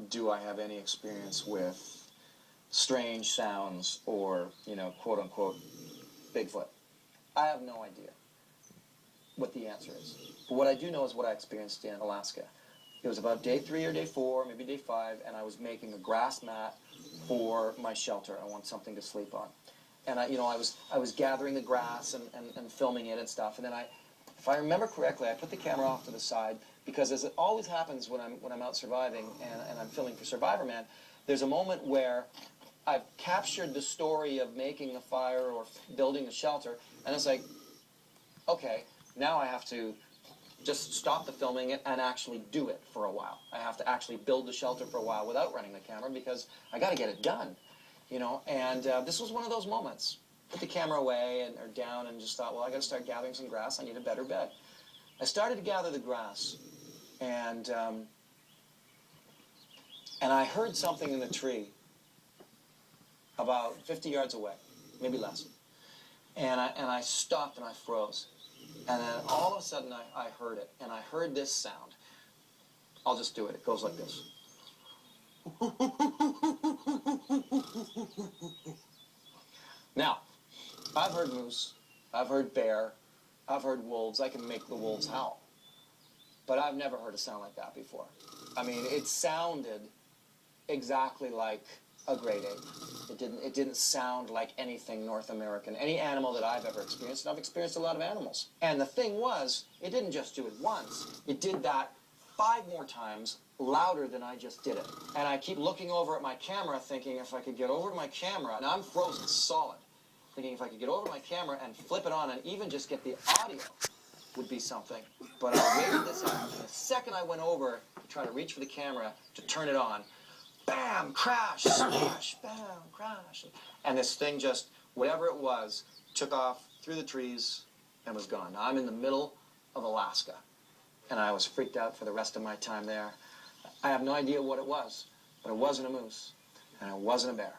do I have any experience with strange sounds or, quote unquote, Bigfoot? I have no idea what the answer is. But what I do know is what I experienced in Alaska. It was about day 3 or day 4, maybe day 5, and I was making a grass mat for my shelter. I want something to sleep on. And I was gathering the grass and filming it and stuff. And then if I remember correctly, I put the camera off to the side because, as it always happens when I'm out surviving and I'm filming for Survivor Man, there's a moment where I've captured the story of making the fire or building a shelter, and it's like, okay, now I have to just stop the filming it and actually do it for a while. I have to actually build the shelter for a while without running the camera because I got to get it done, And this was one of those moments. Put the camera away or down and just thought, well, I got to start gathering some grass. I need a better bed. I started to gather the grass, and I heard something in the tree about 50 yards away, maybe less. And I stopped and I froze. And then all of a sudden I heard it, and I heard this sound. I'll just do it. It goes like this. Now, I've heard moose, I've heard bear, I've heard wolves. I can make the wolves howl. But I've never heard a sound like that before. I mean, it sounded exactly like a great ape. It didn't sound like anything North American, any animal that I've ever experienced, and I've experienced a lot of animals. And the thing was, it didn't just do it once, it did that 5 more times louder than I just did it. And I keep looking over at my camera thinking if I could get over to my camera, and I'm frozen solid, thinking if I could get over to my camera and flip it on and even just get the audio would be something. But I waited this out. And the second I went over to try to reach for the camera to turn it on, bam, crash, smash, bam, crash. And this thing just, whatever it was, took off through the trees and was gone. Now, I'm in the middle of Alaska, and I was freaked out for the rest of my time there. I have no idea what it was, but it wasn't a moose, and it wasn't a bear.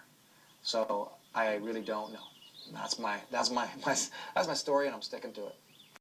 So I really don't know. That's my story, and I'm sticking to it.